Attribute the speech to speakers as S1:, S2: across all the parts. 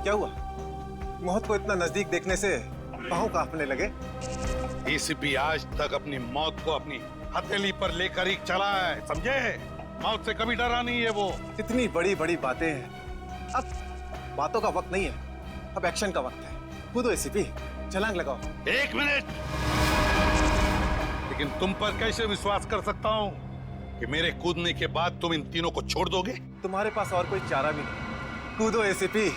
S1: क्या हुआ? मौत को इतना नजदीक देखने से पांव कांपने लगे?
S2: एसीपी आज तक अपनी मौत को अपनी हथेली पर लेकर ही चला है, समझे? मौत से कभी डरा नहीं है वो।
S1: इतनी बड़ी बड़ी बातें हैं, अब बातों का वक्त नहीं है, अब एक्शन का वक्त है। कूदो एसीपी, छलांग लगाओ।
S2: 1 मिनट, लेकिन तुम पर कैसे विश्वास कर सकता हूं कि मेरे कूदने के बाद तुम इन तीनों को छोड़ दोगे?
S1: तुम्हारे पास और कोई चारा भी नहीं। कूदो एसीपी।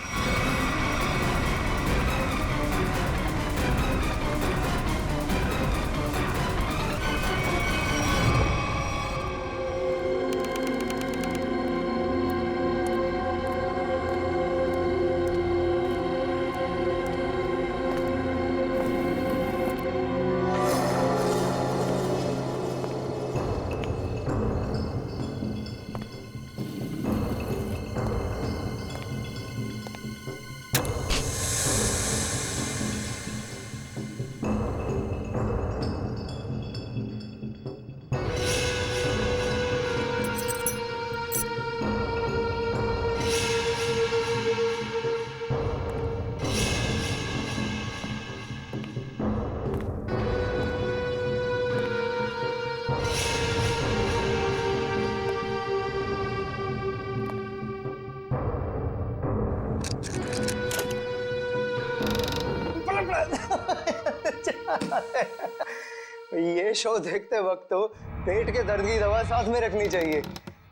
S3: ये शो देखते वक्त तो पेट के दर्द की दवा साथ में रखनी चाहिए।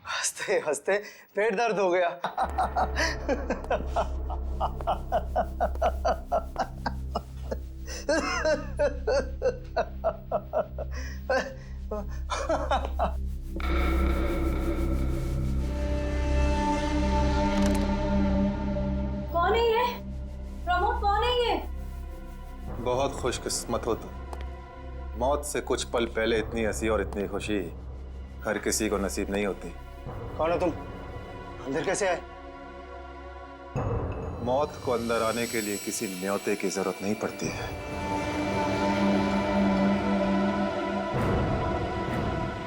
S3: हंसते हंसते पेट दर्द हो गया।
S4: कौन है ये? प्रमोद कौन है ये?
S1: बहुत खुशकिस्मत हो तुम। मौत से कुछ पल पहले इतनी हंसी और इतनी खुशी हर किसी को नसीब नहीं होती।
S3: कौन हो तुम? अंदर कैसे आए?
S1: मौत को अंदर आने के लिए किसी न्योते की जरूरत नहीं पड़ती है।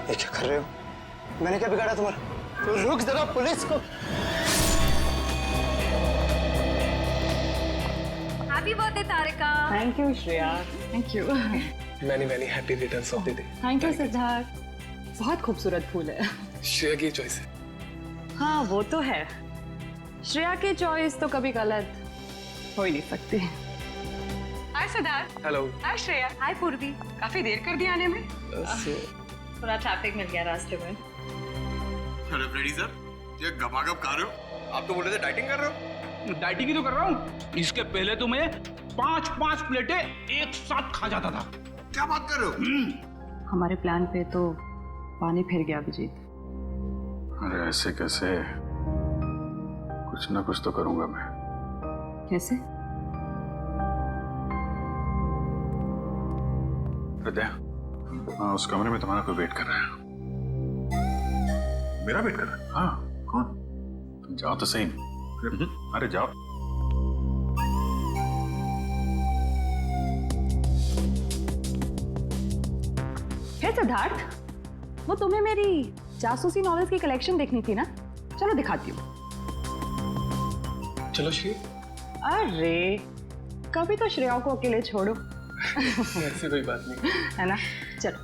S3: ये क्या कर रहे हो? मैंने क्या बिगाड़ा तुम्हारा? तो रुक जरा, पुलिस को।
S4: Happy birthday Tarika.
S5: Thank you Shreya. Thank you.
S6: Many happy returns of the day.
S5: Thank you Siddharth. बहुत खूबसूरत फूल है।
S6: श्रेया की चॉइस है।
S5: हाँ वो तो है, श्रेया की चॉइस तो कभी गलत हो ही नहीं सकती। हाय सिद्धार्थ।
S6: हेलो।
S5: हाय श्रेया। हाय पूर्वी। काफी देर कर दी आने में। थोड़ा ट्रैफिक मिल गया रास्ते में।
S7: अरे फ्रेडी सर, ये गपागप खा रहे हो? आप तो बोल रहे थे डाइटिंग कर रहे हो।
S8: डाइटिंग ही तो कर रहा हूँ। इसके पहले तो मैं 5-5 प्लेटें एक साथ खा जाता था।
S7: क्या बात कर रहे हो?
S5: हमारे प्लान पे तो पानी फिर गया अभिजीत।
S2: अरे ऐसे कैसे? कुछ ना कुछ तो करूंगा मैं।
S5: कैसे?
S2: हृदय, उस कमरे में तुम्हारा कोई वेट कर रहा है। मेरा वेट कर रहा है? हाँ। कौन? तुम जाओ तो सही। अरे जाओ।
S5: हे सिद्धार्थ, वो तुम्हें मेरी जासूसी नॉवेल्स की कलेक्शन देखनी थी ना? चलो दिखाती हूँ।
S6: चलो श्री।
S5: अरे कभी तो श्रेया को अकेले छोड़ो।
S6: ऐसी कोई बात नहीं
S5: है ना? चलो।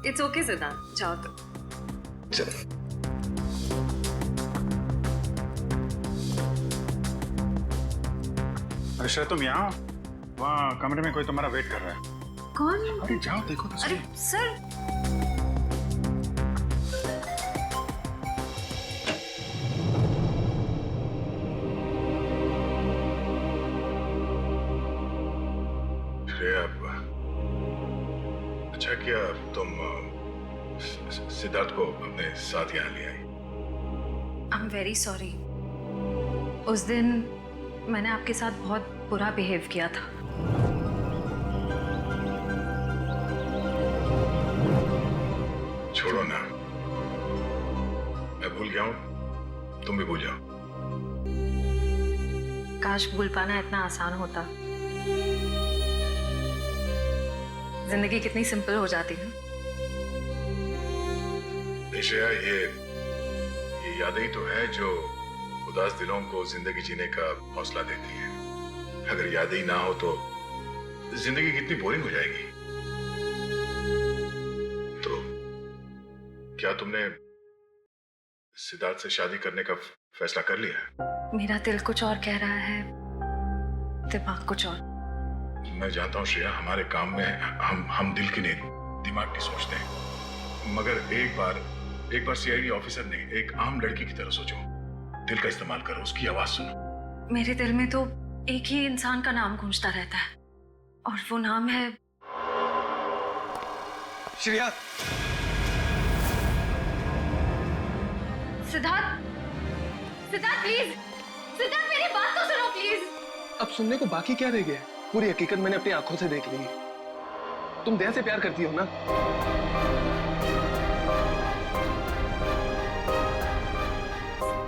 S4: इट्स ओके सिद्धार्थ, जाओ तो।
S6: चलो।
S2: अरे श्रेया, तुम यहाँ वहाँ कमरे में कोई तुम्हारा वेट कर रहा है।
S4: कौन?
S2: अरे जाओ देखो तो सही।
S4: अरे सर,
S2: श्रेया, अच्छा किया तुम सिद्धार्थ को अपने साथ यहाँ ले आई।
S4: I am very sorry. उस दिन मैंने आपके साथ बहुत बुरा बिहेव किया था।
S2: छोड़ो ना, मैं भूल गया हूँ, तुम भी भूल जाओ।
S4: काश भूल पाना इतना आसान होता। जिंदगी कितनी सिंपल हो जाती है।
S2: श्रेया, ये यादें ही तो है जो उदास दिलों को जिंदगी जीने का हौसला देती है।
S9: अगर यादें ही ना हो तो जिंदगी कितनी बोरिंग हो जाएगी। तो क्या तुमने सिद्धार्थ से शादी करने का फैसला कर लिया?
S4: मेरा दिल कुछ और कह रहा है, दिमाग कुछ और।
S9: मैं जानता हूँ श्रेया, हमारे काम में हम दिल की नहीं दिमाग की सोचते हैं, मगर एक बार सीआईडी ऑफिसर ने एक आम लड़की की तरह सोचो। दिल का इस्तेमाल करो, उसकी आवाज सुनो।
S4: मेरे दिल में तो एक ही इंसान का नाम गूंजता रहता है, और वो नाम है
S3: श्रेया।
S4: सिद्धार्थ। सिद्धार्थ प्लीज, सिद्धार्थ मेरी बात तो सुनो प्लीज।
S6: अब सुनने को बाकी क्या रह गया? पूरी हकीकत मैंने अपनी आंखों से देख ली है। तुम दया से प्यार करती हो ना?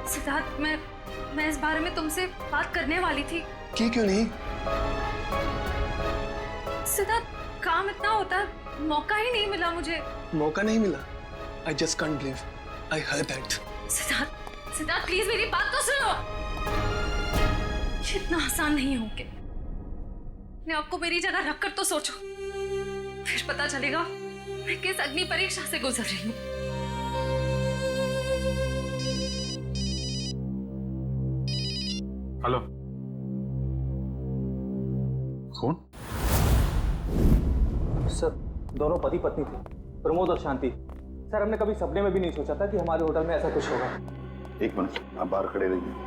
S4: सिद्धार्थ, मैं इस बारे में तुमसे बात करने वाली थी।
S6: क्यों नहीं?
S4: सिद्धार्थ, काम इतना होता है, मौका ही नहीं मिला मुझे।
S6: मौका नहीं मिला? I just can't believe I heard that.
S4: Siddharth please मेरी बात तो सुनो। ये इतना आसान नहीं हो के। अपने आपको मेरी जगह रखकर तो सोचो, फिर पता चलेगा मैं किस अग्नि परीक्षा से गुजर रही हूँ।
S9: हेलो, कौन?
S10: सर, दोनों पति पत्नी थे, प्रमोद और शांति। सर, हमने कभी सपने में भी नहीं सोचा था कि हमारे होटल में ऐसा कुछ होगा।
S9: एक मिनट, आप बाहर खड़े रहिए।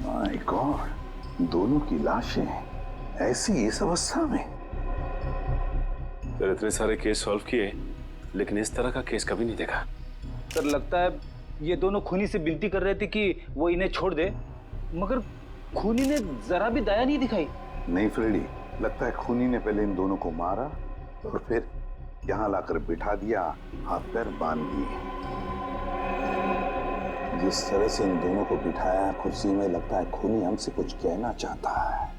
S11: माय गॉड, दोनों की लाशें ऐसी इस अवस्था में।
S12: सर, इतने सारे केस सॉल्व किए, लेकिन इस तरह का केस कभी नहीं देखा।
S10: सर, लगता है ये दोनों खूनी से विनती कर रहे थे कि वो इन्हें छोड़ दे, मगर खूनी ने जरा भी दया नहीं दिखाई।
S11: नहीं फ्रेडी, लगता है खूनी ने पहले इन दोनों को मारा और फिर यहाँ लाकर बिठा दिया, हाथ पैर बांध दिए। जिस तरह से इन दोनों को बिठाया कुर्सी में, लगता है खूनी हमसे कुछ कहना चाहता है।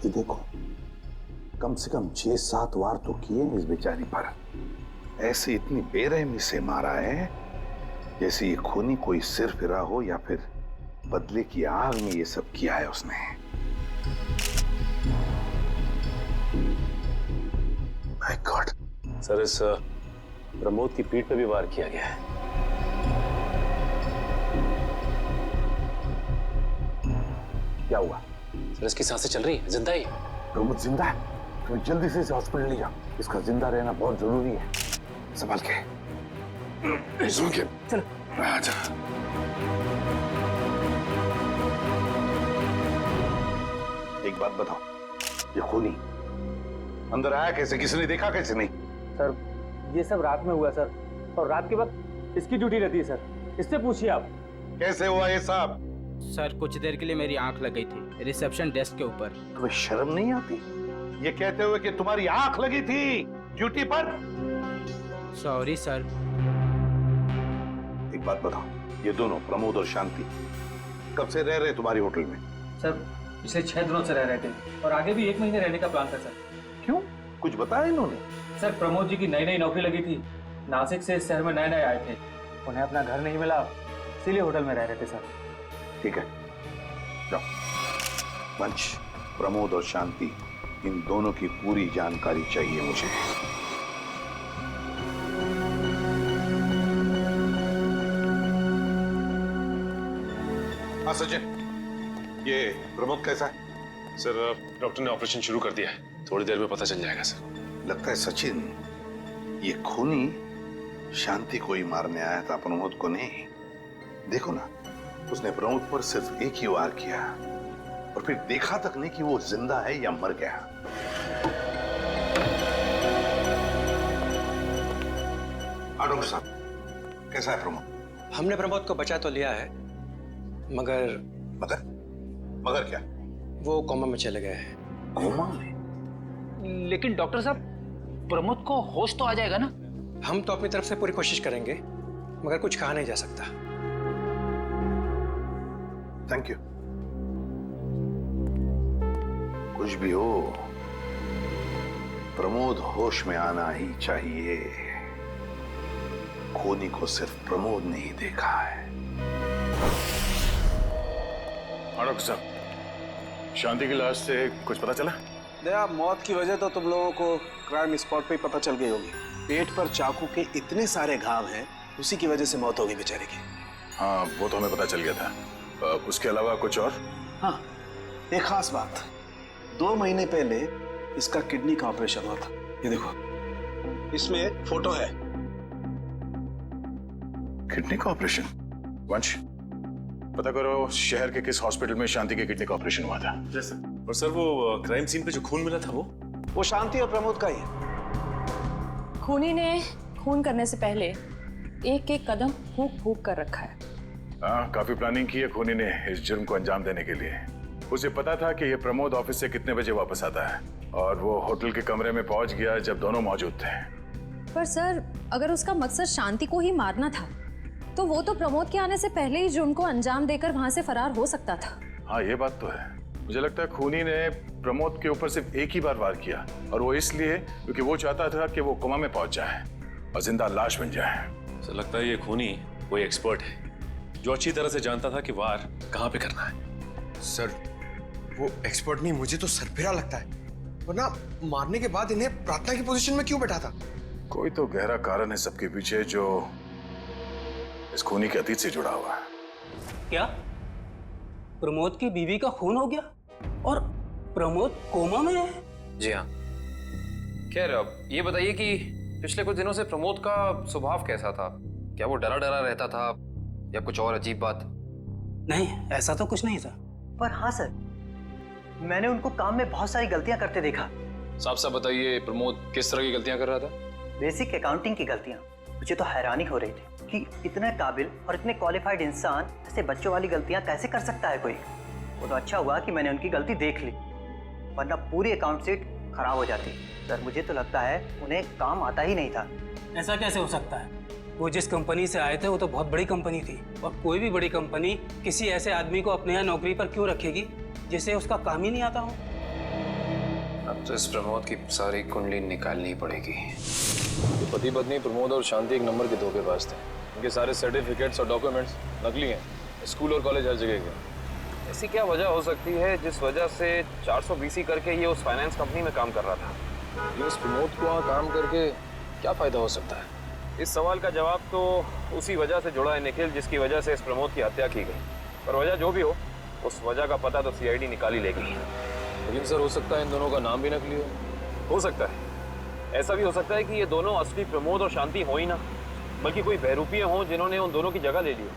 S11: ये देखो, कम से कम 6-7 वार तो किए इस बेचारी पर। ऐसे इतनी बेरहमी से मारा है जैसे ये खूनी कोई सिर फिरा हो या फिर बदले की आग में ये सब किया है उसने। My God.
S12: सर, इस प्रमोद की पीठ पे भी वार किया गया है।
S11: क्या हुआ?
S12: सर, इसकी सांसें चल रही है, जिंदा ही।
S11: प्रमोद जिंदा है? तो जल्दी से इसे हॉस्पिटल ले जाओ, इसका जिंदा रहना बहुत जरूरी है। संभाल के,
S10: चलो।
S11: आजा। एक बात बताओ, ये खूनी अंदर आया कैसे? किसी ने देखा कैसे? नहीं
S10: सर, ये सब रात में हुआ सर, और रात के वक्त इसकी ड्यूटी रहती है सर, इससे पूछिए आप।
S1: कैसे हुआ ये सब?
S13: सर, कुछ देर के लिए मेरी आंख लग गई थी रिसेप्शन डेस्क के ऊपर।
S11: तुम्हें शर्म नहीं आती
S1: ये कहते हुए कि तुम्हारी आंख लगी थी ड्यूटी पर?
S13: Sorry sir.
S11: एक बात बताओ, ये दोनों प्रमोद और शांति कब से रह रहे तुम्हारी होटल में?
S10: सर, पिछले 6 दिनों से रह रहे थे, और आगे भी 1 महीने रहने का प्लान था सर।
S11: क्यों, कुछ बताया इन्होंने?
S10: सर, प्रमोद जी की नई नौकरी लगी थी, नासिक से इस शहर में नए आए थे, उन्हें अपना घर नहीं मिला, इसीलिए होटल में रह रहे थे सर।
S11: ठीक है, जाओ। वंश, प्रमोद और शांति, इन दोनों की पूरी जानकारी चाहिए मुझे।
S1: हाँ सचिन, ये प्रमोद कैसा है?
S12: सर, डॉक्टर ने ऑपरेशन शुरू कर दिया है, थोड़ी देर में पता चल जाएगा सर।
S11: लगता है सचिन, ये खूनी शांति को ही मारने आया था, प्रमोद को नहीं। देखो ना, उसने प्रमोद पर सिर्फ एक ही वार किया और फिर देखा तक नहीं कि वो जिंदा है या मर गया। हाँ डॉक्टर साहब, कैसा है प्रमोद?
S3: हमने प्रमोद को बचा तो लिया है, मगर
S11: मगर क्या?
S3: वो कोमा में चले गए हैं।
S11: कोमा में?
S10: लेकिन डॉक्टर साहब, प्रमोद को होश तो आ जाएगा ना?
S3: हम तो अपनी तरफ से पूरी कोशिश करेंगे, मगर कुछ कहा नहीं जा सकता।
S11: Thank you. कुछ भी हो, प्रमोद होश में आना ही चाहिए। खूनी को सिर्फ प्रमोद ने ही देखा है।
S9: डॉक्टर साहब, शांति की लाश से कुछ पता चला?
S14: दया, मौत की वजह तो तुम लोगों को क्राइम स्पॉट पे ही पता चल गई होगी। पेट पर चाकू के इतने सारे घाव हैं, उसी की वजह से मौत हो गई बेचारे की।
S9: हाँ, वो तो हमें पता चल गया था। उसके अलावा कुछ और?
S14: हाँ, एक खास बात। 2 महीने पहले इसका किडनी का ऑपरेशन हुआ था। ये देखो, इसमें एक फोटो है।
S9: किडनी का ऑपरेशन? वंश, पता करो शहर के किस हॉस्पिटल में शांति के किडनी का ऑपरेशन हुआ था।
S12: जैसे और सर, वो क्राइम सीन पे जो खून मिला था
S14: वो शांति और प्रमोद का ही है।
S5: खूनी ने खून करने से पहले एक एक कदम फूंक फूंक कर रखा है।
S9: हाँ, काफी प्लानिंग की है खूनी ने इस जुर्म को अंजाम देने के लिए। उसे पता था कि ये प्रमोद ऑफिस से कितने बजे वापस आता है, और वो होटल के कमरे में पहुंच गया जब दोनों मौजूद थे।
S4: पर सर, अगर उसका मकसद शांति को ही मारना था तो वो तो प्रमोद के आने से पहले ही जुर्म को अंजाम देकर वहां से फरार हो सकता था।
S9: हाँ, ये बात तो है। मुझे लगता है खूनी ने प्रमोद के ऊपर सिर्फ एक ही बार वार किया, और वो इसलिए क्योंकि वो चाहता था कि वो कोमा में पहुंच जाए और जिंदा लाश बन जाए।
S12: सर, लगता है ये खूनी कोई एक्सपर्ट है जो अच्छी तरह से जानता था कि वार कहाँ पे करना है।
S15: सर, वो एक्सपर्ट नहीं, मुझे तो सरफिरा लगता है। वरना मारने के बाद इन्हें प्रार्थना की पोजीशन में क्यों बैठा था?
S9: कोई तो गहरा कारण है सबके पीछे जो इस खूनी के अतीत से जुड़ा हुआ है।
S16: क्या प्रमोद की बीवी का खून हो गया और प्रमोद कोमा में है?
S17: जी हाँ। खैर, ये बताइए कि पिछले कुछ दिनों से प्रमोद का स्वभाव कैसा था? क्या वो डरा डरा रहता था या कुछ और अजीब बात?
S16: नहीं, ऐसा तो कुछ नहीं था।
S3: पर हाँ सर, मैंने उनको काम में बहुत सारी गलतियां करते देखा।
S17: साफ साफ बताइए, प्रमोद किस तरह की गलतियां कर रहा था?
S3: बेसिक अकाउंटिंग की गलतियां। मुझे तो हैरानी हो रही थी कि इतने काबिल और इतने क्वालिफाइड इंसान ऐसे बच्चों वाली गलतियां कैसे कर सकता है कोई। वो तो अच्छा हुआ कि मैंने उनकी गलती देख ली, वरना पूरी अकाउंट शीट खराब हो जाती। सर, मुझे तो लगता है उन्हें काम आता ही नहीं था।
S16: ऐसा कैसे हो सकता है? वो जिस कंपनी से आए थे वो तो बहुत बड़ी कंपनी थी, और कोई भी बड़ी कंपनी किसी ऐसे आदमी को अपने यहाँ नौकरी पर क्यों रखेगी जिसे उसका काम ही नहीं आता हो?
S17: अब तो इस प्रमोद की सारी कुंडली निकालनी पड़ेगी।
S12: तो पति पत्नी प्रमोद और शांति एक नंबर के धोखेबाज थे। उनके सारे सर्टिफिकेट्स और डॉक्यूमेंट्स नकली हैं। स्कूल और कॉलेज हर जगह के।
S17: ऐसी क्या वजह हो सकती है जिस वजह से 420 करके ये उस फाइनेंस कंपनी में काम कर रहा था?
S12: ये इस प्रमोद को वहाँ काम करके क्या फायदा हो सकता है?
S17: इस सवाल का जवाब तो उसी वजह से जुड़ा है निखिल, जिसकी वजह से इस प्रमोद की हत्या की गई। पर वजह जो भी हो, उस वजह का पता तो सीआईडी निकाल ही लेगी।
S12: लेकिन सर, हो सकता है इन दोनों का नाम भी नकली हो
S17: सकता है। ऐसा भी हो सकता है कि ये दोनों असली प्रमोद और शांति हो ही ना, बल्कि कोई बहरूपिये हों जिन्होंने उन दोनों की जगह ले ली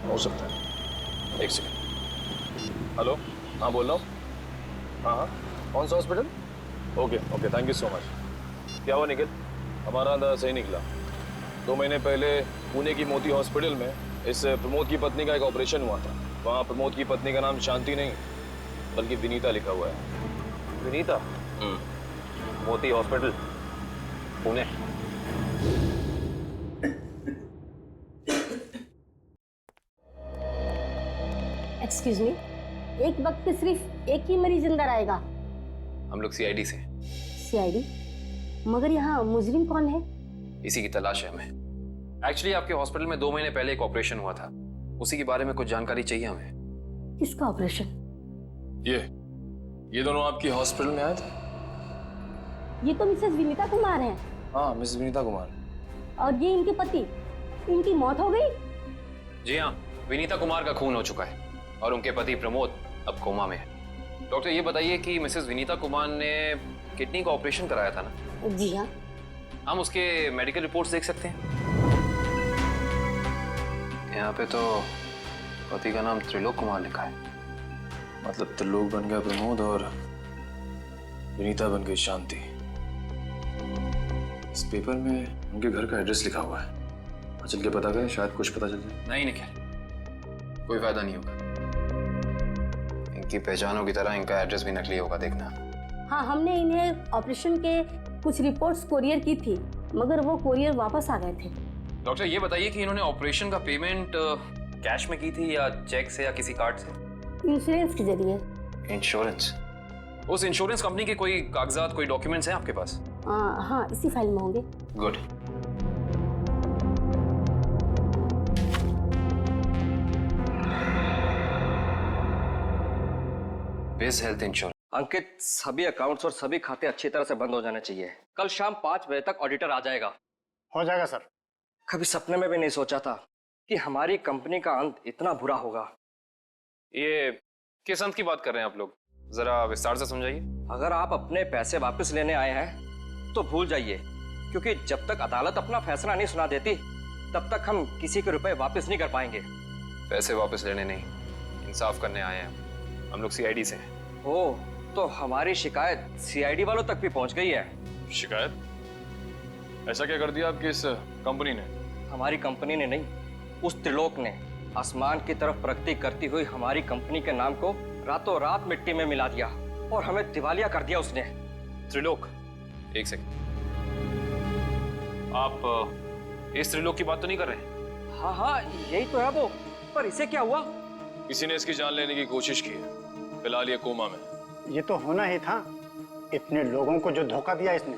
S12: हो सकता है। एक सेकंड। हेलो, हाँ बोल रहा हूँ। हाँ, कौन सा hospital? Okay, thank you so much.
S17: क्या हुआ निखिल?
S12: हमारा अंदाजा सही निकला। 2 महीने पहले पुणे की मोती हॉस्पिटल में इस प्रमोद की पत्नी का एक ऑपरेशन हुआ था। वहाँ प्रमोद की पत्नी का नाम शांति नहीं बल्कि विनीता लिखा हुआ है।
S17: विनीता? मोती हॉस्पिटल, पुणे।
S18: एक्सक्यूज मी, एक वक्त पे सिर्फ एक ही मरीज अंदर आएगा?
S17: हम लोग सीआईडी से।
S18: सीआईडी? मगर यहाँ मुजरिम कौन है?
S17: इसी की तलाश है हमें। एक्चुअली आपके हॉस्पिटल में 2 महीने पहले एक ऑपरेशन हुआ था, उसी के बारे में कुछ जानकारी चाहिए हमें।
S18: किसका ऑपरेशन?
S12: ये दोनों आपकी हॉस्पिटल में आए थे?
S18: ये तो मिसेस विनीता कुमार हैं।
S12: हाँ, मिसेस विनीता कुमार।
S18: और ये इनके पति, इनकी मौत हो गई?
S17: जी हाँ, विनीता कुमार का खून हो चुका है और उनके पति प्रमोद अब कोमा में है। डॉक्टर, ये बताइए कि मिसेस विनीता कुमार ने किडनी का ऑपरेशन कराया था ना?
S18: जी हाँ।
S17: हम उसके मेडिकल रिपोर्ट्स देख सकते हैं? यहाँ पे तो पति का नाम त्रिलोक कुमार लिखा है।
S12: मतलब त्रिलोक बन गया प्रमोद और विनीता बन गई शांति। इस पेपर में उनके घर का एड्रेस लिखा हुआ है। चल के पता करें, शायद कुछ पता चल जाए।
S17: नहीं निखिल, कोई फायदा नहीं होगा। इनकी पहचानों की तरह इनका एड्रेस भी नकली होगा, देखना।
S18: हाँ, हमने इन्हें ऑपरेशन के कुछ रिपोर्ट्स कोरियर की थी, मगर वो कोरियर वापस आ गए थे।
S17: डॉक्टर, ये बताइए कि इन्होंने ऑपरेशन का पेमेंट कैश में की थी या चेक से या किसी कार्ड से?
S18: इंश्योरेंस के जरिए।
S17: इंश्योरेंस? उस इंश्योरेंस कंपनी के कोई कागजात, कोई डॉक्यूमेंट्स हैं आपके पास?
S18: हाँ, इसी फाइल में होंगे।
S17: गुड। बिज हेल्थ इंश्योरेंस।
S19: अंकित, सभी अकाउंट्स और सभी खाते अच्छी तरह से बंद हो जाने चाहिए। कल शाम 5 बजे तक ऑडिटर आ जाएगा।
S20: हो जाएगा सर।
S19: कभी सपने में भी नहीं सोचा था कि हमारी कंपनी का अंत इतना बुरा होगा।
S17: ये किस अंत की बात कर रहे हैं आप लोग? जरा विस्तार से समझाइए।
S19: अगर आप अपने पैसे वापस लेने आए हैं तो भूल जाइए, क्योंकि जब तक अदालत अपना फैसला नहीं सुना देती तब तक हम किसी के रुपए वापस नहीं कर पाएंगे।
S17: पैसे वापस लेने नहीं, इंसाफ करने आए हैं हम लोग। सीआईडी से।
S19: ओह, तो हमारी शिकायत सीआईडी वालों तक भी पहुंच गई है।
S17: शिकायत? ऐसा क्या कर दिया आपकी इस कंपनी ने?
S19: हमारी कंपनी ने नहीं, उस त्रिलोक ने आसमान की तरफ प्रगति करती हुई हमारी कंपनी के नाम को रातों रात मिट्टी में मिला दिया और हमें दिवालिया कर दिया उसने।
S17: त्रिलोक? एक सेकंड, आप इस त्रिलोक की बात तो नहीं कर रहे?
S19: हाँ, यही तो है वो। पर इसे क्या हुआ?
S17: किसी ने इसकी जान लेने की कोशिश की है, फिलहाल ये कोमा में।
S20: ये तो होना ही था, इतने लोगों को जो धोखा दिया इसने।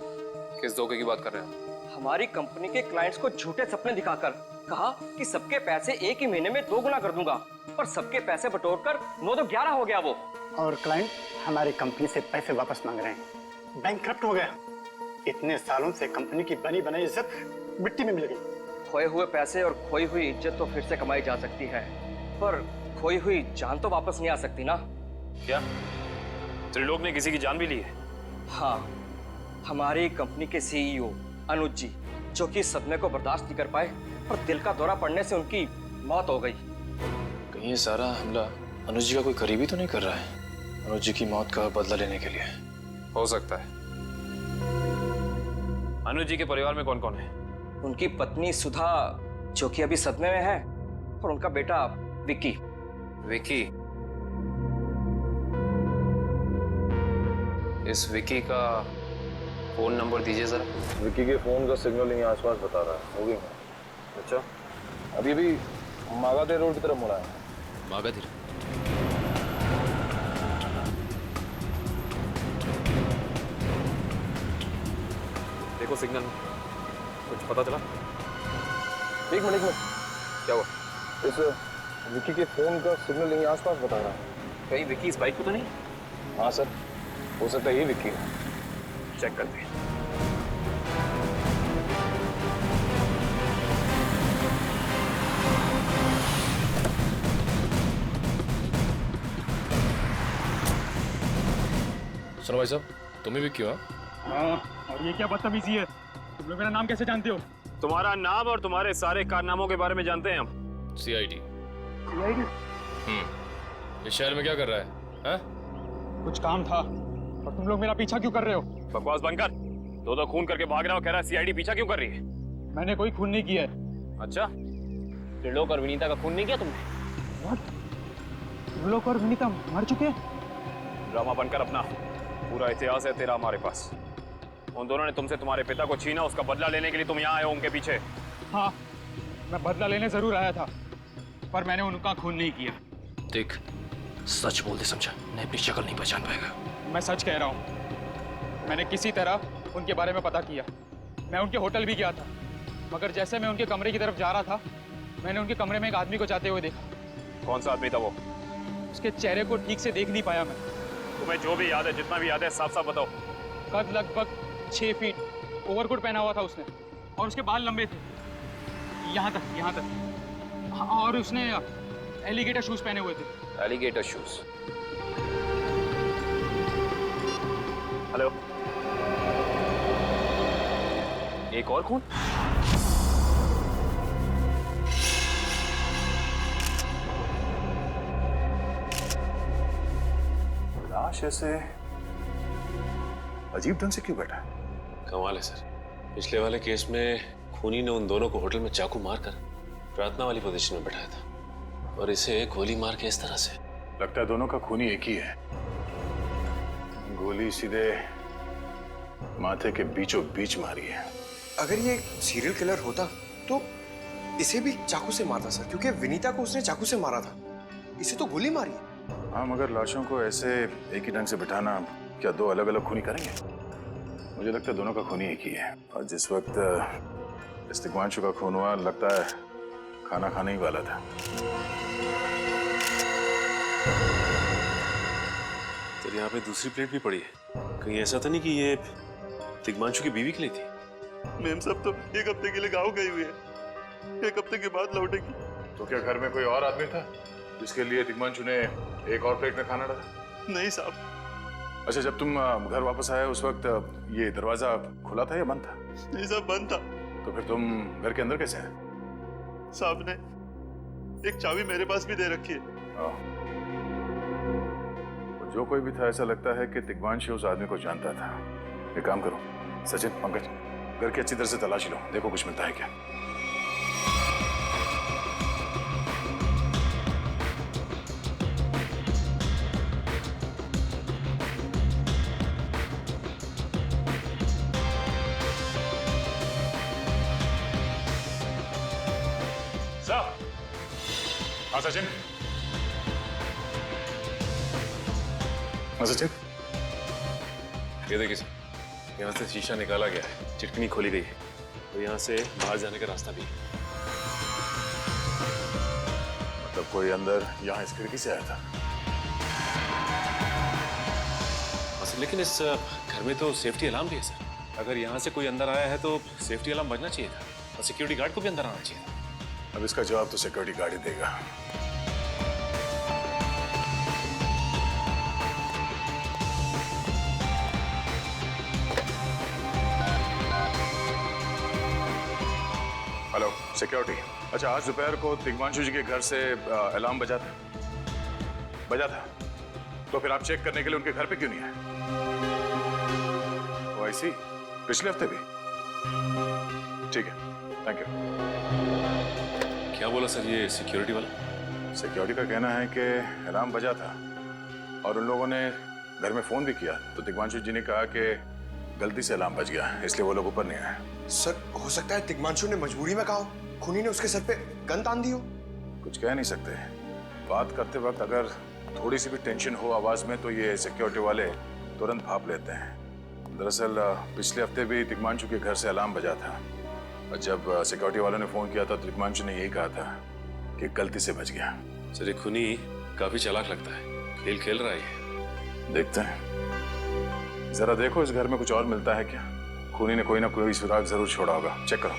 S17: किस धोखे की बात कर रहे हैं?
S19: हमारी कंपनी के क्लाइंट्स को झूठे सपने दिखाकर कहा कि सबके पैसे एक ही महीने में 2 गुना कर दूंगा, पर सबके पैसे बटोरकर 9 तो 11 हो गया वो।
S20: और क्लाइंट हमारी कंपनी से पैसे वापस मांग रहे हैं। बैंकक्रप्ट हो गया। इतने सालों से कंपनी की बनी बनाई इज्जत मिट्टी में मिल गई।
S19: खोए हुए पैसे और खोई हुई इज्जत तो फिर से कमाई जा सकती है, पर खोई हुई जान तो वापस नहीं आ सकती ना।
S17: क्या त्रिलोक ने किसी की जान भी ली है?
S19: हाँ, हमारी कंपनी के सीईओ अनुज जी, जो कि सदमे को बर्दाश्त नहीं कर पाए और दिल का दौरा पड़ने से उनकी मौत हो गई।
S17: कहीं ये सारा हमला अनुज जी का कोई करीबी तो नहीं कर रहा है? अनुज जी की मौत का बदला लेने के लिए हो सकता है। अनुज जी के परिवार में कौन कौन है?
S19: उनकी पत्नी सुधा, जो कि अभी सदमे में है, और उनका बेटा विक्की।
S17: विक्की? इस विक्की का फोन नंबर दीजिए जरा। विक्की के फोन का सिग्नल यहीं आसपास बता रहा है, मूविंग है। अच्छा, अभी भी मागाधीर रोड की तरफ मुड़ा है। मागाधीर? देखो सिग्नल, कुछ पता चला? एक मिनट। क्या हुआ? इस विक्की के फोन का सिग्नल यहीं आसपास बता रहा है। कहीं विक्की इस बाइक को तो नहीं? हाँ सर, हो सकता है ये विक्की है। चेक करते हैं।
S12: सुनो भाई साहब, तुम ही विक्की हो?
S21: हाँ, और ये क्या बदतमीजी है? तुम लोग मेरा नाम कैसे जानते हो?
S17: तुम्हारा नाम और तुम्हारे सारे कारनामों के बारे में जानते हैं हम।
S12: सीआईडी।
S21: सीआईडी?
S12: इस शहर में क्या कर रहा है? हाँ?
S21: कुछ काम था, और तुम लोग मेरा पीछा क्यों कर रहे हो?
S17: बकवास बंद कर। दो खून करके भाग रहा हो, कह रहा है सीआईडी पीछा क्यों कर रही है?
S21: मैंने कोई खून नहीं किया है।
S17: अच्छा, त्रिलोक और विनीता का खून नहीं किया तुमने?
S21: त्रिलोक और विनीता मर चुके हैं?
S17: ड्रामा बनकर अपना, पूरा इतिहास है तेरा हमारे पास। उन दोनों ने तुमसे तुम्हारे पिता को छीना, उसका बदला लेने के लिए तुम यहाँ आए हो उनके पीछे।
S21: हाँ, मैं बदला लेने जरूर आया था, पर मैंने उनका खून नहीं किया।
S12: देख, सच बोल दे, समझा? नहीं अपनी शक्ल नहीं पहचान पाएगा।
S21: मैं सच कह रहा हूँ। मैंने किसी तरह उनके बारे में पता किया। मैं उनके होटल भी गया था, मगर जैसे मैं उनके कमरे की तरफ जा रहा था, मैंने उनके कमरे में एक आदमी को जाते हुए देखा।
S17: कौन सा आदमी था वो?
S21: उसके चेहरे को ठीक से देख नहीं पाया मैं।
S17: तुम्हें जो भी याद है, जितना भी याद है, साफ साफ बताओ।
S21: कद लगभग 6 फीट, ओवरकोट पहना हुआ था उसने, और उसके बाल लंबे थे, यहाँ तक। हाँ, और उसने एलिगेटर शूज पहने हुए थे।
S17: Alligator shoes? हेलो, एक और खून?
S11: लाश ऐसे अजीब ढंग से क्यों बैठा है?
S12: कमाल है सर, पिछले वाले केस में खूनी ने उन दोनों को होटल में चाकू मारकर प्रार्थना वाली पोजीशन में बैठाया था, और इसे गोली मार के इस तरह से।
S11: लगता है दोनों का खूनी एक ही है। गोली सीधे माथे के बीचों बीच मारी है।
S15: अगर ये सीरियल किलर होता तो इसे भी चाकू से मारता सर, क्योंकि विनीता को उसने चाकू से मारा था। इसे तो गोली मारी।
S9: हाँ, मगर लाशों को ऐसे एक ही ढंग से बिठाना क्या दो अलग अलग खूनी करेंगे? मुझे लगता है दोनों का खूनी एक ही है। और जिस वक्त इस तिग्मांशु का खून हुआ, लगता है खाना खाने ही वाला था।
S8: तो यहाँ पे दूसरी प्लेट भी पड़ी है। कहीं ऐसा तो नहीं कि ये तिग्मांशु की बीवी के लिए थी?
S22: मैम साहब तो एक हफ्ते के लिए गाँव गई हुई है, एक हफ्ते के बाद लौटेगी।
S9: तो क्या घर में कोई और आदमी था जिसके लिए तिग्मांशु ने एक और प्लेट में खाना डाला?
S22: नहीं साहब।
S9: अच्छा, जब तुम घर वापस आए उस वक्त ये दरवाजा खुला था या बंद था?
S22: नहीं साहब, बंद था।
S9: तो फिर तुम घर के अंदर कैसे आए?
S22: साहब ने एक चाबी मेरे पास भी दे रखी है।
S9: तो जो कोई भी था, ऐसा लगता है कि तिग्मांशु उस आदमी को जानता था। एक काम करो सचिन, पंकज, घर की अच्छी तरह से तलाशी लो, देखो कुछ मिलता है क्या। हाँ सचिन। हाँ सचिन।
S8: ये देखिए सर, यहाँ से शीशा निकाला गया है, चिटकनी खोली गई है, और यहाँ से बाहर जाने का रास्ता भी है।
S9: मतलब कोई अंदर यहाँ इस खिड़की से आया था?
S8: हाँ सर, लेकिन इस घर में तो सेफ्टी अलार्म भी है सर। अगर यहाँ से कोई अंदर आया है तो सेफ्टी अलार्म बजना चाहिए था, और सिक्योरिटी गार्ड को भी अंदर आना चाहिए था।
S9: अब इसका जवाब तो सिक्योरिटी गार्ड ही देगा। Hello security. अच्छा, आज दोपहर को तिग्मांशु जी के घर से अलार्म बजा था? तो फिर आप चेक करने के लिए उनके घर पे क्यों नहीं आए? ओ आई सी, पिछले हफ्ते भी? ठीक है, थैंक यू।
S8: क्या बोला सर ये सिक्योरिटी वाला?
S9: सिक्योरिटी का कहना है कि अलार्म बजा था और उन लोगों ने घर में फोन भी किया, तो तिग्मांशु जी ने कहा कि गलती से अलार्म बज गया, इसलिए वो लोग ऊपर नहीं आए।
S15: सर, हो सकता है तिग्मांशु ने मजबूरी में कहा हो, खूनी ने उसके सर पे गन तान दी हो।
S9: कुछ कह नहीं सकते। बात करते वक्त अगर थोड़ी सी भी टेंशन हो आवाज में तो ये सिक्योरिटी वाले तुरंत भाप लेते हैं। दरअसल पिछले हफ्ते भी तिग्मांशु के घर से अलार्म बजा था, और जब सिक्योरिटी वालों ने फोन किया था तो तिग्मांशु ने यही कहा था कि गलती से बच गया।
S8: सर ये खूनी काफी चालाक लगता है, खेल खेल रहा है।
S9: देखते हैं, जरा देखो इस घर में कुछ और मिलता है क्या। खूनी ने कोई ना कोई सुराग जरूर छोड़ा होगा, चेक करो।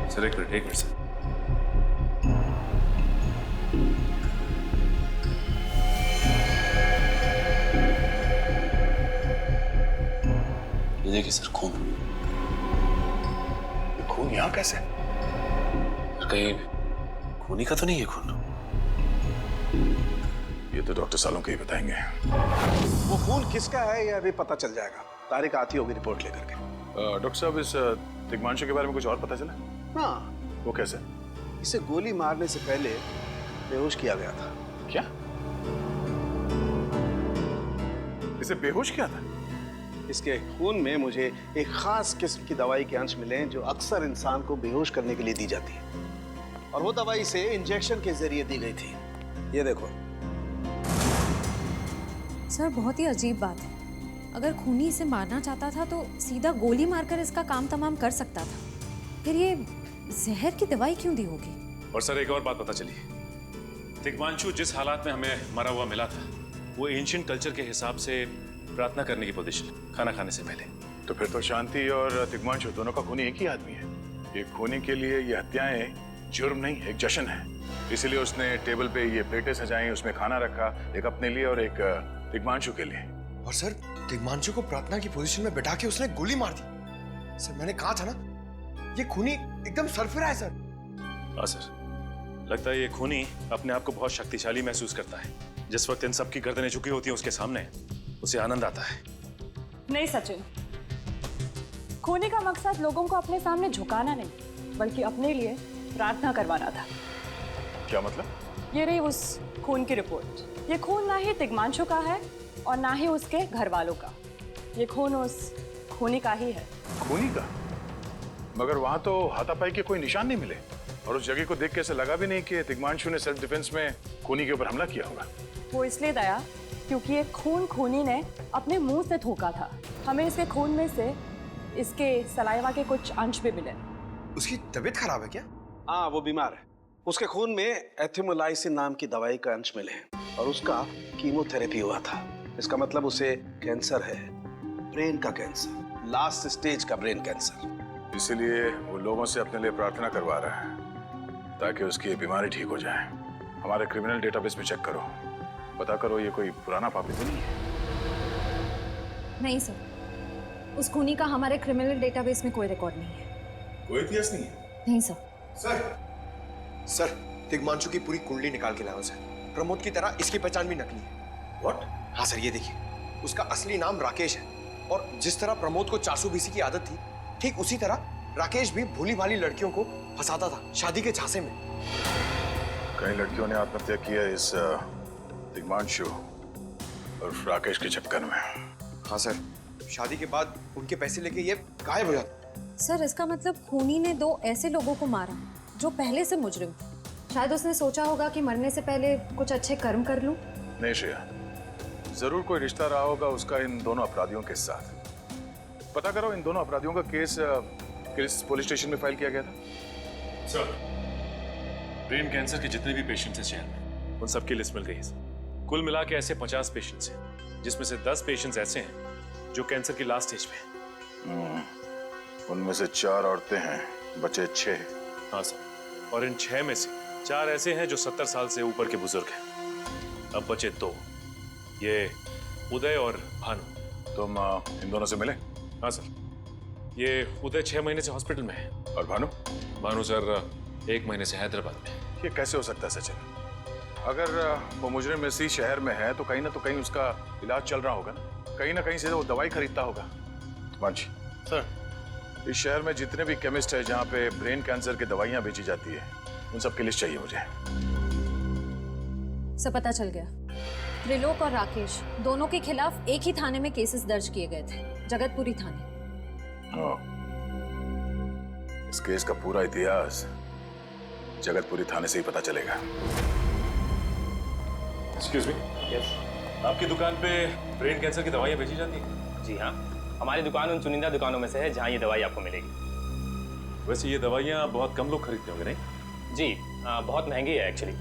S8: सर एक मिनट सर। ये देखिए सर, खून।
S9: ये खून यहाँ कैसे?
S8: कहीं खूनी का तो नहीं है खून?
S9: ये तो डॉक्टर सालों के ही बताएंगे।
S14: वो खून किसका है ये अभी पता चल जाएगा। तारिक आती होगी रिपोर्ट लेकर के।
S9: डॉक्टर साहब, इस तिग्मांशु के बारे में कुछ और पता चला?
S14: हाँ।
S9: वो कैसे?
S14: इसे गोली मारने से पहले बेहोश किया गया था।
S9: क्या? इसे बेहोश किया था?
S14: इसके खून में मुझे एक खास किस्म की दवाई के अंश मिले जो अक्सर इंसान को बेहोश करने के लिए दी जाती है, और वो दवाई से इंजेक्शन के जरिए दी गई थी। ये देखो।
S23: सर बहुत ही अजीब बात है, अगर खूनी इसे मारना चाहता था तो सीधा गोली मारकर इसका काम तमाम कर सकता था, फिर ये जहर की दवाई क्यों दी होगी?
S8: और सर एक और बात पता चली, तिग्मांशु जिस हालात में हमें मरा हुआ मिला था वो एंशिएंट कल्चर के हिसाब से प्रार्थना करने की पोजीशन, खाना खाने से पहले।
S9: तो फिर तो शांति और तिग्मांशु दोनों का खूनी एक ही आदमी है। ये खूनी के लिए ये हत्याएं जुर्म नहीं, एक जश्न है। इसीलिए उसने टेबल पे ये प्लेटें सजाई, उसमें खाना रखा, एक अपने लिए और एक तिग्मांशु के लिए।
S15: और सर, तिग्मांशु को प्रार्थना की पोजीशन में बैठा के उसने गोली मार दी। सर मैंने कहा था ना, ये खूनी एकदम सरफिरा है सर।
S8: हाँ सर, लगता है ये खूनी अपने आप को बहुत शक्तिशाली महसूस करता है। जिस वक्त इन सब की गर्दनें झुकी होती हैं उसके सामने, उसे आनंद आता है।
S5: नहीं सचिन, खूनी का मकसद लोगों को अपने सामने झुकाना नहीं, बल्कि अपने लिए प्रार्थना करवाना था।
S9: क्या मतलब?
S5: ये रही उस खून की रिपोर्ट। ये खून ना ही तिग्मांशु का है और ना ही उसके घर वालों का। ये खून उस खूनी का ही है।
S9: खूनी का? मगर वहां तो हाथापाई के कोई निशान नहीं मिले और उस जगह को देख के ऐसा लगा भी नहीं कि तिग्मांशु ने सेल्फ डिफेंस में खूनी के ऊपर हमला किया होगा।
S2: वो इसलिए दया क्योंकि ये खून खूनी ने अपने मुंह से थूका था। हमें इसके खून में से इसके सलाइवा के कुछ अंश भी मिले।
S15: उसकी तबीयत खराब है क्या?
S14: हाँ, वो बीमार है। उसके खून में एथिमोलाइसिन नाम की दवाई का अंश मिले और उसका कीमोथेरेपी हुआ था। इसका मतलब उसे कैंसर है, ब्रेन का कैंसर, लास्ट स्टेज का ब्रेन कैंसर।
S9: इसीलिए वो लोगों से अपने लिए प्रार्थना करवा रहा है ताकि उसकी बीमारी ठीक हो जाए। हमारे क्रिमिनल डेटाबेस में चेक करो, पता करो ये कोई पुराना पापी तो नहीं है।
S23: नहीं सर, उस खूनी का हमारे क्रिमिनल डेटाबेस में कोई रिकॉर्ड नहीं है।
S15: कोई इतिहास नहीं है?
S23: नहीं सर।
S15: सर, तिग्मांशु की पूरी कुंडली निकाल के लाओ सर। प्रमोद की तरह इसकी पहचान भी नकली है। व्हाट? हाँ सर, ये देखिए, उसका असली नाम राकेश है और जिस तरह प्रमोद को चासू बीसी की आदत थी, ठीक उसी तरह राकेश भी भोली भाली लड़कियों को फंसाता था शादी के झांसे में।
S9: कई लड़कियों ने आत्महत्या की है इस तिग्मांशु और राकेश के चक्कर में।
S15: हाँ सर, शादी के बाद उनके पैसे लेके ये गायब हो जाता।
S23: सर, इसका मतलब खूनी ने 2 ऐसे लोगों को मारा जो पहले से मुजरिम थे। शायद उसने सोचा होगा कि मरने से पहले कुछ अच्छे कर्म कर लूं।
S9: नहीं श्रेया, जरूर कोई रिश्ता रहा होगा उसका इन दोनों अपराधियों के साथ। पता करो इन दोनों अपराधियों का केस किस पुलिस स्टेशन में फाइल किया गया था?
S8: सर, ब्रेन कैंसर के जितने भी पेशेंट्स हैं शहर में, उन सबकी लिस्ट मिल गई है। कुल मिला के ऐसे 50 पेशेंट्स हैं, जिसमें से 10 पेशेंट्स ऐसे हैं जो कैंसर की लास्ट स्टेज पे हैं।
S9: उनमें से 4 औरतें हैं, बचे 6।
S8: हाँ सर, और इन 6 में से 4 ऐसे हैं जो 70 साल से ऊपर के बुजुर्ग हैं। अब बचे 2, ये उदय और भानु।
S9: तुम इन दोनों से मिले?
S8: हाँ सर, ये उदय 6 महीने से हॉस्पिटल में है।
S9: और भानु?
S8: भानु सर 1 महीने से हैदराबाद में।
S9: ये कैसे हो सकता है सचिन? अगर वो मुजरिम इसी शहर में है तो कहीं ना उसका इलाज चल रहा होगा, कहीं ना कहीं से वो दवाई खरीदता होगा। मांझी
S15: सर,
S9: इस शहर में जितने भी केमिस्ट है जहाँ पे ब्रेन कैंसर की दवाइयाँ बेची जाती है, उन सब की लिस्ट चाहिए मुझे।
S23: सब पता चल गया। त्रिलोक और राकेश दोनों के खिलाफ एक ही थाने में केसेस दर्ज किए गए थे, जगतपुरी थाने।
S9: इस केस का पूरा इतिहास जगतपुरी थाने से ही पता चलेगा।
S8: Excuse me.
S19: यस।
S8: आपकी दुकान पे ब्रेन कैंसर की दवाइयाँ बेची जाती हैं?
S19: जी हाँ, हमारी दुकान उन चुनिंदा दुकानों में से है जहाँ ये दवाई आपको मिलेगी।
S8: वैसे ये दवाइयाँ बहुत कम लोग खरीदते होंगे, नहीं?
S19: जी, बहुत महंगी है एक्चुअली।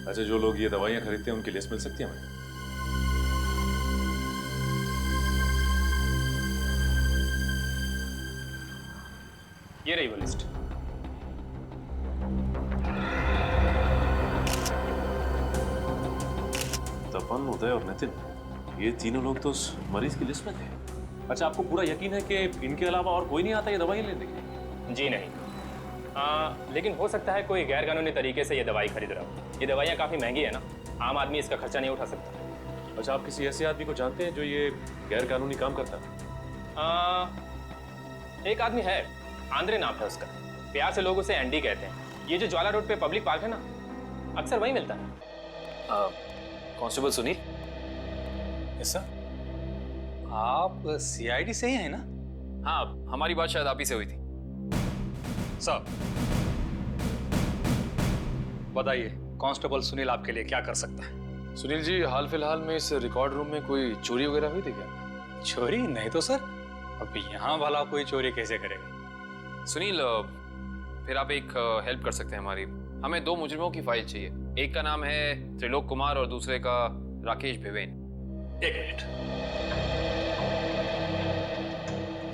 S8: अच्छा, जो लोग ये दवाइयाँ खरीदते हैं उनकी लिस्ट मिल सकती है हमें?
S19: ये रही वो लिस्ट।
S8: तपन, उदय और नितिन, ये तीनों लोग तो उस मरीज की लिस्ट में थे। अच्छा, आपको पूरा यकीन है कि इनके अलावा और कोई नहीं आता ये दवाई लेने के लिए?
S19: जी नहीं, लेकिन हो सकता है कोई गैर कानूनी तरीके से ये दवाई खरीद रहा हो। ये दवाइयाँ काफ़ी महंगी है ना, आम आदमी इसका खर्चा नहीं उठा सकता।
S8: अच्छा, आप किसी ऐसे आदमी को जानते हैं जो ये गैर कानूनी काम करता है?
S19: एक आदमी है, आंद्रे नाम है उसका। प्यार से लोग उसे एंडी कहते हैं। ये जो ज्वाला रोड पे पब्लिक पार्क है ना, अक्सर वही मिलता है।
S17: कांस्टेबल सुनील।
S16: Yes sir. आप सीआईडी से ही हैं ना?
S17: हाँ, हमारी बात शायद आप ही से हुई थी।
S6: साहब बताइए, कांस्टेबल सुनील आपके लिए क्या कर सकता है?
S17: सुनील जी, हाल फिलहाल में इस रिकॉर्ड रूम में कोई चोरी वगैरह हुई थी क्या?
S6: चोरी नहीं तो सर, अब यहाँ वाला कोई चोरी कैसे करेगा?
S17: सुनील, फिर आप एक हेल्प कर सकते हैं हमारी। हमें 2 मुजरिमों की फाइल चाहिए। एक का नाम है त्रिलोक कुमार और दूसरे का राकेश भिवेन।
S6: एक मिनट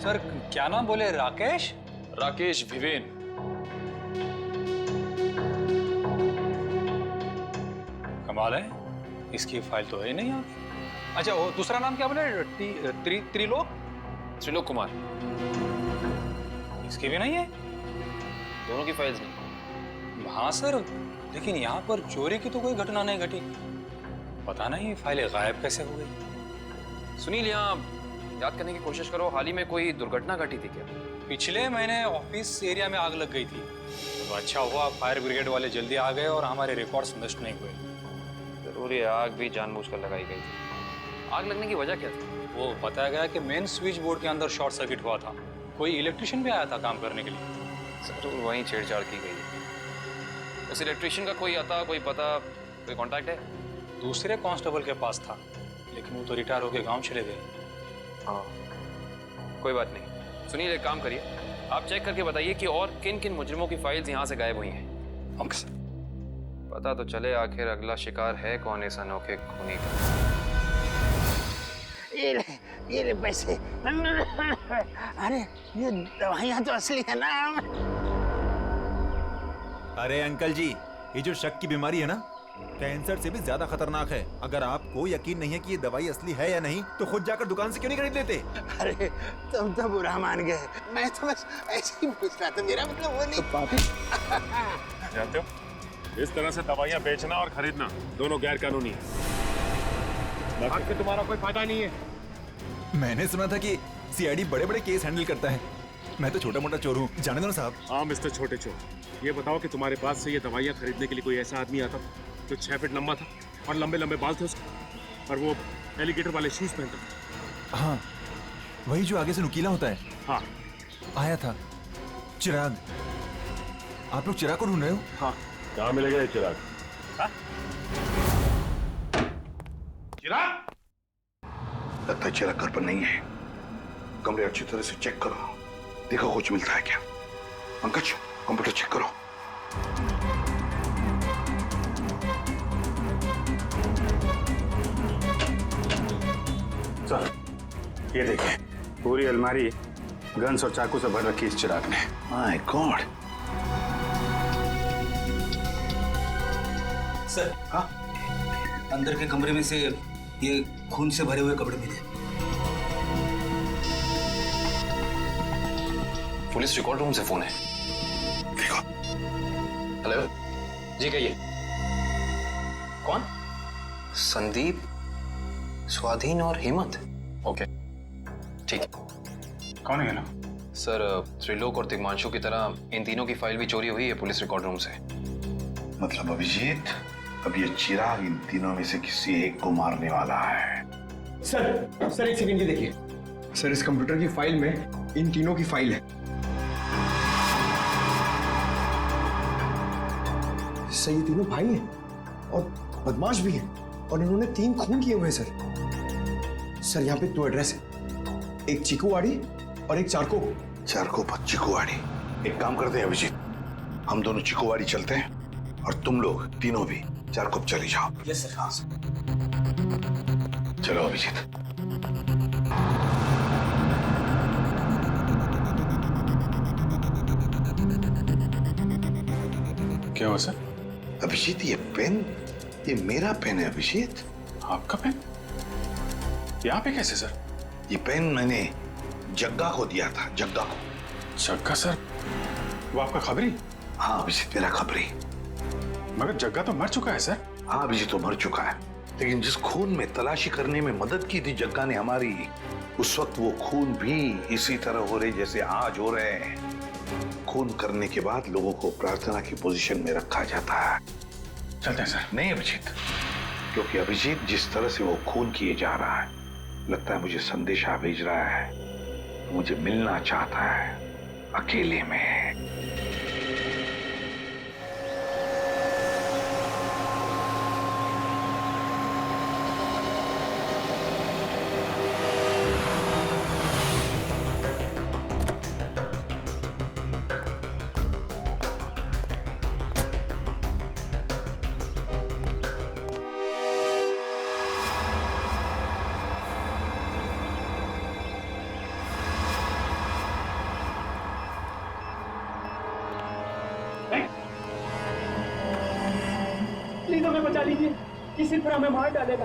S6: सर, क्या नाम बोले? राकेश?
S17: राकेश भिवेन।
S6: कमाल है, इसकी फाइल तो है नहीं यहाँ। अच्छा, वो दूसरा नाम क्या बोले? त्रिलोक?
S17: त्रिलोक कुमार।
S6: इसकी भी नहीं है?
S17: दोनों की फाइल्स नहीं।
S6: हाँ सर, लेकिन यहाँ पर चोरी की तो कोई घटना नहीं घटी। पता नहीं फाइलें गायब कैसे हो गई।
S17: सुनील, यहाँ याद करने की कोशिश करो, हाल ही में कोई दुर्घटना घटी थी क्या?
S6: पिछले महीने ऑफिस एरिया में आग लग गई थी, तो अच्छा हुआ फायर ब्रिगेड वाले जल्दी आ गए और हमारे रिकॉर्ड्स नष्ट नहीं हुए।
S17: जरूर ये आग भी जानबूझकर लगाई गई थी। आग लगने की वजह क्या थी?
S6: वो बताया गया कि मेन स्विच बोर्ड के अंदर शॉर्ट सर्किट हुआ था। कोई इलेक्ट्रिशियन भी आया था काम करने के लिए।
S17: सर वहीं छेड़छाड़ की गई है। उस इलेक्ट्रिशियन का कोई आता, कोई पता, कोई कांटेक्ट है?
S6: दूसरे कांस्टेबल के पास था, लेकिन वो तो रिटायर होके गांव चले गए।
S17: हाँ, कोई बात नहीं। सुनिए, एक काम करिए, आप चेक करके बताइए कि और किन किन मुजरिमों की फाइल्स यहाँ से गायब हुई हैं। पता तो चले आखिर अगला शिकार है कौन इस अनोखे खूनी का।
S20: ये ले पैसे। अरे ये दवाइयाँ तो असली है ना।
S1: अरे अंकल जी, ये जो शक की बीमारी है ना, कैंसर से भी ज्यादा खतरनाक है। अगर आपको यकीन नहीं है कि ये दवाई असली है या नहीं, तो खुद जाकर दुकान से क्यों नहीं खरीद लेते?
S20: अरे तुम तो बुरा मान गए, मैं तो बस ऐसे ही पूछ रहा था, मेरा मतलब वो नहीं।
S8: जानते हो, इस तरह से दवाइयाँ बेचना और खरीदना दोनों गैर कानूनी है।
S22: बाकी तुम्हारा कोई फायदा नहीं है।
S1: मैंने सुना था कि सीआईडी बड़े-बड़े केस हैंडल करता है। मैं तो छोटा-मोटा चोर हूँ, जाने दो ना साहब।
S8: हाँ मिस्टर छोटे चोर, ये बताओ कि तुम्हारे पास से ये दवाइयाँ खरीदने के लिए कोई ऐसा आदमी आता जो 6 फीट लंबा था और लंबे लंबे बाल थे उसके, और वो एलिगेटर वाले शूज पहनता था?
S1: हाँ, वही जो आगे से नुकीला होता है।
S8: हाँ,
S1: आया था चिराग। आप लोग चिराग को ढूंढ रहे हो?
S8: हाँ। कहाँ मिलेगा ये चिराग?
S11: चिराग? लगता है चिराग घर पर नहीं है। कमरे अच्छी तरह से चेक करो, देखो कुछ मिलता है क्या। पंकज, कंप्यूटर चेक करो।
S20: सर, ये देखिए, पूरी अलमारी गन्स और चाकू से भर रखी इस चिराग ने।
S11: My God.
S10: सर, हाँ, अंदर के कमरे में से ये खून से भरे हुए कपड़े मिले।
S17: पुलिस रिकॉर्ड रूम से फोन है।
S11: देखो।
S17: हेलो, जी कहिए। कौन? संदीप, स्वाधीन और हेमंत। ओके, ठीक है।
S20: कौन है ना?
S17: सर, त्रिलोक और तिग्मांशु की तरह इन तीनों की फाइल भी चोरी हुई है पुलिस रिकॉर्ड रूम से।
S11: मतलब अभिजीत, अब ये चिराग इन तीनों में से किसी एक को मारने वाला है।
S15: सर एक सेकंड, ये देखिए सर, इस कंप्यूटर की फाइल में इन तीनों की फाइल है। सर, ये तीनों भाई हैं और बदमाश भी हैं, और इन्होंने 3 खून किए हुए हैं सर। यहाँ पे 2 एड्रेस है, एक चीकूवाड़ी और एक चारको।
S11: चारको पर चीकूवाड़ी। एक काम करते हैं अभिजीत, हम दोनों चीकूवाड़ी चलते हैं और तुम लोग तीनों भी चारको चले जाओ।
S10: Yes sir. हाँ
S11: चलो अभिजीत।
S8: क्या हुआ सर?
S11: अभिजीत, ये पेन, ये मेरा पेन है अभिजीत।
S8: आपका पेन? यहाँ पे कैसे सर?
S11: ये पेन मैंने जग्गा को दिया था, जग्गा को।
S8: जग्गा सर? वो आपका खबरी?
S11: हाँ अभिजीत, मेरा खबरी।
S8: मगर जग्गा तो मर चुका है सर।
S11: हाँ अभिजीत, तो मर चुका है, लेकिन जिस खून में तलाशी करने में मदद की थी जग्गा ने हमारी, उस वक्त वो खून भी इसी तरह हो रहे जैसे आज हो रहे हैं। खून करने के बाद लोगों को प्रार्थना की पोजीशन में रखा जाता है।
S8: चलते हैं सर।
S11: नहीं अभिजीत, क्योंकि अभिजीत जिस तरह से वो खून किए जा रहा है, लगता है मुझे संदेशा भेज रहा है, मुझे मिलना चाहता है अकेले में।
S7: प्लीज हमें बचा लीजिए, किसी तरह हमें मार डालेगा।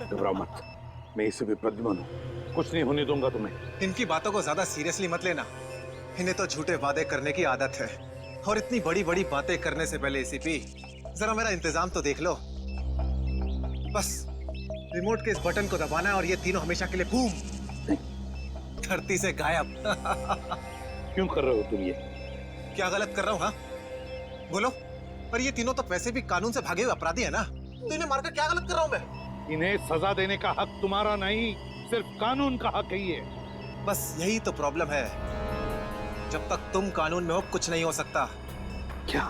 S11: घबराओ मत, मैं इसे भी प्रद्युम्न हूं, कुछ नहीं होने दूंगा तुम्हें।
S15: इनकी बातों को ज्यादा सीरियसली मत लेना, इन्हें तो झूठे वादे करने की आदत है, और इतनी बड़ी बड़ी बातें करने से पहले एसीपी जरा मेरा इंतजाम तो देख लो। बस रिमोट के इस बटन को दबाना है और ये तीनों हमेशा के लिए बूम, धरती से गायब।
S11: क्यों कर रहे हो तुम ये?
S15: क्या गलत कर रहा हूँ? हाँ बोलो। पर ये तीनों तो वैसे भी कानून से भागे हुए अपराधी है ना, तो इन्हें मारकर क्या गलत कर रहा हूँ मैं?
S11: इन्हें सजा देने का हक तुम्हारा नहीं, सिर्फ कानून का हक ही है।
S15: बस यही तो प्रॉब्लम है। जब तक तुम कानून में हो कुछ नहीं हो सकता।
S11: क्या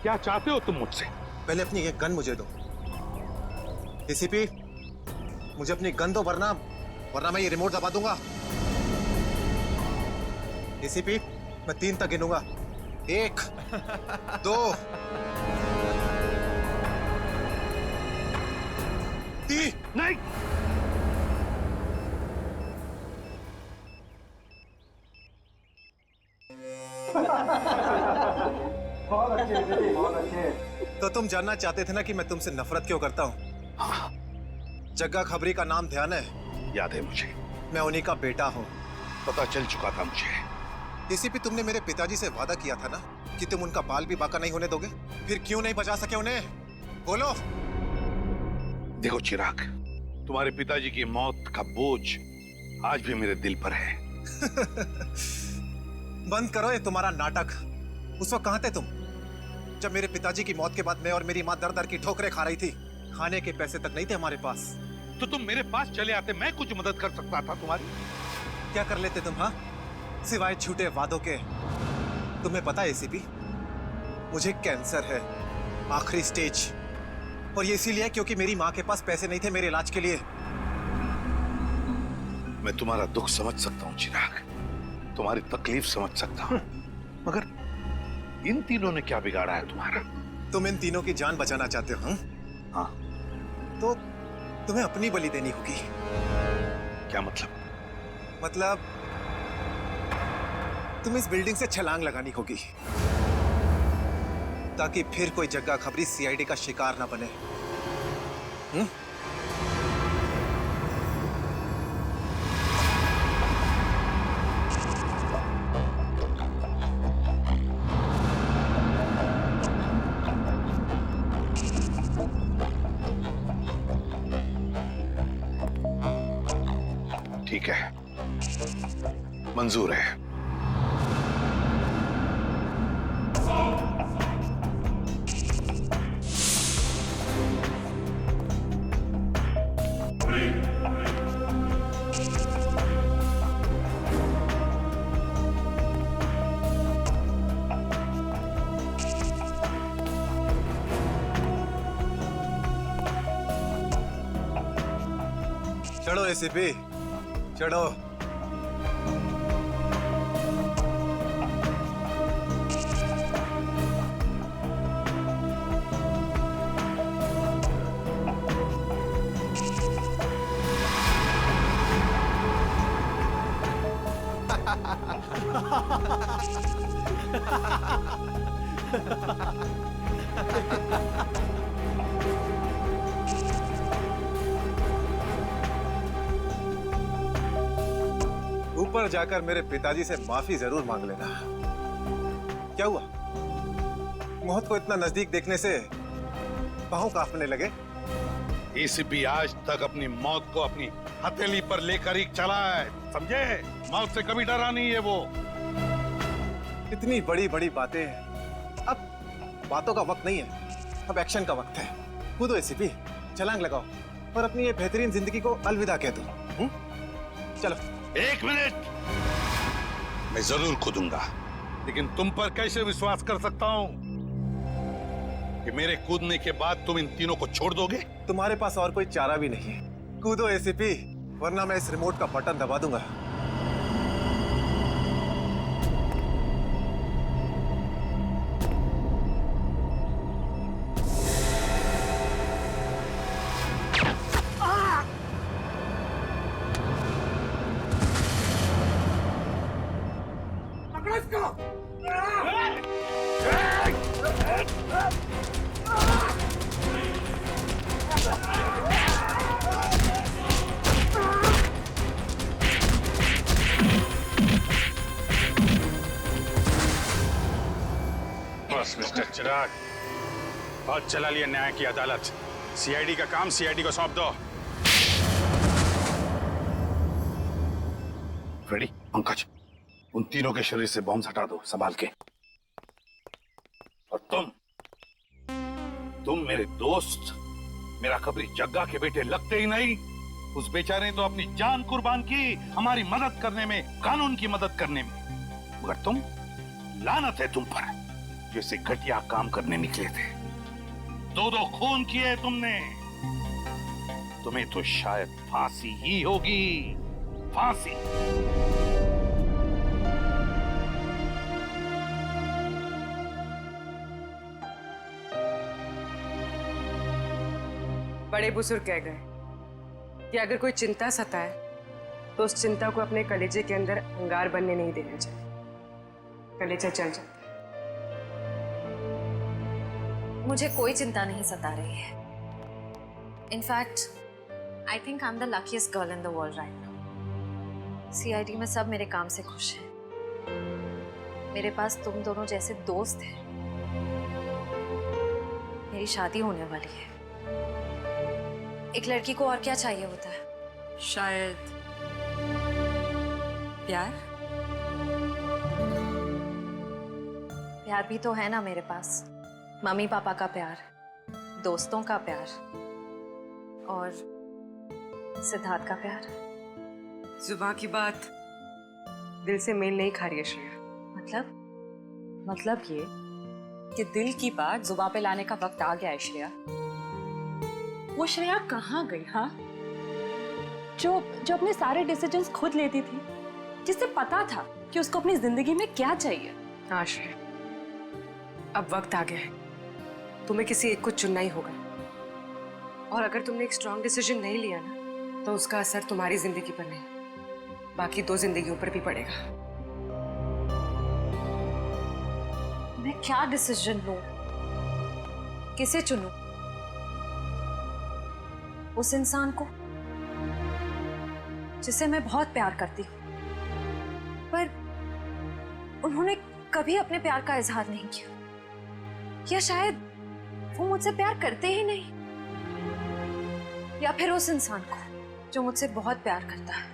S11: क्या चाहते हो तुम मुझसे?
S15: पहले अपनी एक गन मुझे दो। एसीपी, मुझे अपनी गन दो, वरना मैं ये रिमोट दबा दूंगा। एसीपी, मैं 3 तक गिनूंगा। 1 2 3।
S11: नहीं,
S7: बहुत अच्छे जी, बहुत अच्छे।
S15: तो तुम जानना चाहते थे ना कि मैं तुमसे नफरत क्यों करता हूँ?
S11: हाँ।
S15: जग्गा खबरी का नाम ध्यान है?
S11: याद है मुझे।
S15: मैं उन्हीं का बेटा हूँ।
S11: पता चल चुका था मुझे।
S15: एसीपी, तुमने मेरे पिताजी से वादा किया था ना कि तुम उनका बाल भी बाका नहीं होने दोगे। फिर क्यों नहीं बचा सके उन्हें? बोलो।
S11: देखो चिराग, तुम्हारे पिताजी की मौत का बोझ आज भी मेरे दिल पर है।
S15: बंद करो ये तुम्हारा नाटक। उस वक्त कहाँ थे तुम जब मेरे पिताजी की मौत के बाद मैं और मेरी माँ दर दर की ठोकरें खा रही थी? खाने के पैसे तक नहीं थे हमारे पास।
S11: तो तुम मेरे पास चले आते, मैं कुछ मदद कर सकता था तुम्हारी।
S15: क्या कर लेते तुम? हाँ, सिवाय झूठे वादों के। तुम्हें पता है एसीपी, मुझे कैंसर है, आखिरी स्टेज। और ये इसीलिए क्योंकि मेरी माँ के पास पैसे नहीं थे मेरे इलाज के लिए।
S11: मैं तुम्हारा दुख समझ सकता हूँ चिराग, तुम्हारी तकलीफ समझ सकता हूँ, मगर इन तीनों ने क्या बिगाड़ा है तुम्हारा?
S15: तुम इन तीनों की जान बचाना चाहते हो?
S11: हाँ।
S15: तो तुम्हें अपनी बलि देनी होगी।
S11: क्या मतलब?
S15: मतलब तुम इस बिल्डिंग से छलांग लगानी होगी ताकि फिर कोई जग्गा खबरी सीआईडी का शिकार ना बने।
S11: ठीक है, मंजूर है।
S15: चढ़ो एसीपी, चढ़ो। ऊपर जाकर मेरे पिताजी से माफी जरूर मांग लेना। क्या हुआ? मौत को इतना नजदीक देखने से पांव कांपने लगे?
S11: एसीपी आज तक अपनी मौत को अपनी हथेली पर लेकर ही चला है, समझे? मौत से कभी डरा नहीं है वो।
S15: इतनी बड़ी बड़ी बातें, अब बातों का वक्त नहीं है, अब एक्शन का वक्त है। कूदो एसीपी, छलांग लगाओ और अपनी ये बेहतरीन जिंदगी को अलविदा कह दो। चलो।
S11: 1 मिनट, मैं जरूर कूदूंगा, लेकिन तुम पर कैसे विश्वास कर सकता हूं कि मेरे कूदने के बाद तुम इन तीनों को छोड़ दोगे?
S15: तुम्हारे पास और कोई चारा भी नहीं है। कूदो एसीपी, वरना मैं इस रिमोट का बटन दबा दूंगा।
S3: बस मिस्टर चिराग, बहुत चला लिया न्याय की अदालत। सीआईडी का काम सीआईडी को सौंप दो।
S11: फ्रेडी, पंकज, उन तीनों के शरीर से बॉम्ब हटा दो, संभाल के। और तुम मेरे दोस्त, मेरा खबरी जग्गा के बेटे लगते ही नहीं, उस बेचारे ने तो अपनी जान कुर्बान की हमारी मदद करने में, कानून की मदद करने में। मगर तुम, लानत है तुम पर, जैसे घटिया काम करने निकले थे। 2 खून किए तुमने। तुम्हें तो शायद फांसी ही होगी, फांसी।
S4: बड़े बुजुर्ग कह गए कि अगर कोई चिंता सताए तो उस चिंता को अपने कलेजे के अंदर अंगार बनने नहीं देना चाहिए। कलेजा जल जाता है।
S23: मुझे कोई चिंता नहीं सता रही है। In fact I think I am the luckiest girl in the world right now. CID में सब मेरे काम से खुश हैं। मेरे पास तुम दोनों जैसे दोस्त हैं। मेरी शादी होने वाली है। एक लड़की को और क्या चाहिए होता है?
S4: शायद प्यार।
S23: प्यार भी तो है ना मेरे पास। मम्मी पापा का प्यार, दोस्तों का प्यार और सिद्धार्थ का प्यार।
S4: जुबान की बात दिल से मेल नहीं खा रही है श्रेया।
S2: मतलब ये कि दिल की बात जुबान पे लाने का वक्त आ गया है श्रेया। वो श्रेया कहाँ गई? हाँ, जो अपने सारे डिसीजंस खुद लेती थी, जिससे पता था कि उसको अपनी जिंदगी में क्या चाहिए।
S4: हाँ श्रेया, अब वक्त आ गया है। तुम्हें किसी एक को चुनना ही होगा। और अगर तुमने एक स्ट्रॉन्ग डिसीजन नहीं लिया ना, तो उसका असर तुम्हारी जिंदगी पर नहीं, बाकी 2 जिंदगियों पर भी पड़ेगा।
S23: मैं क्या डिसीजन लूं? किसे चुनूं? उस इंसान को जिसे मैं बहुत प्यार करती हूँ, पर उन्होंने कभी अपने प्यार का इजहार नहीं किया, या शायद वो मुझसे प्यार करते ही नहीं, या फिर उस इंसान को जो मुझसे बहुत प्यार करता है,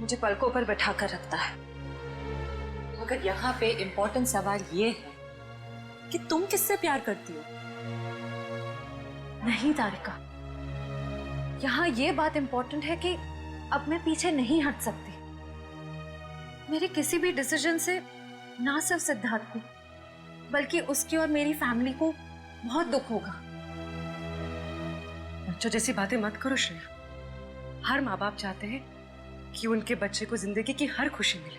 S23: मुझे पलकों पर बैठा कर रखता है।
S2: मगर यहाँ पे इम्पोर्टेंट सवाल ये है कि तुम किससे प्यार करती हो?
S23: नहीं तारिका, यहाँ ये बात इम्पोर्टेंट है कि अब मैं पीछे नहीं हट सकती। मेरे किसी भी डिसीजन से ना सिर्फ सिद्धार्थ को, बल्कि उसकी और मेरी फैमिली को बहुत दुख होगा।
S4: बच्चों जैसी बातें मत करो श्रेया। हर माँ बाप चाहते हैं कि उनके बच्चे को जिंदगी की हर खुशी मिले।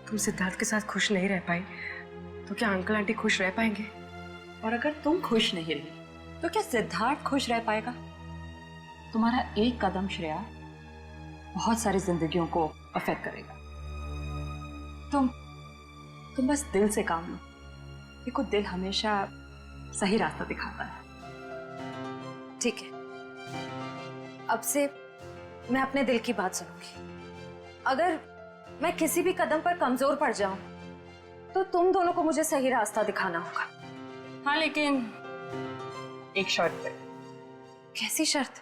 S4: तुम सिद्धार्थ के साथ खुश नहीं रह पाई तो क्या अंकल आंटी खुश रह पाएंगे?
S2: और अगर तुम खुश नहीं रही तो क्या सिद्धार्थ खुश रह पाएगा? तुम्हारा एक कदम श्रेया बहुत सारी जिंदगियों को अफेक्ट करेगा। तुम बस दिल से काम लो। देखो, दिल हमेशा सही रास्ता दिखाता है।
S23: ठीक है, अब से मैं अपने दिल की बात सुनूंगी। अगर मैं किसी भी कदम पर कमजोर पड़ जाऊं तो तुम दोनों को मुझे सही रास्ता दिखाना होगा।
S2: हाँ, लेकिन एक शर्त पे।
S23: कैसी शर्त?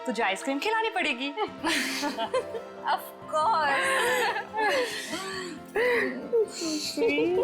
S2: तुझे आइसक्रीम खिलानी पड़ेगी।
S23: Of course.
S2: So sweet.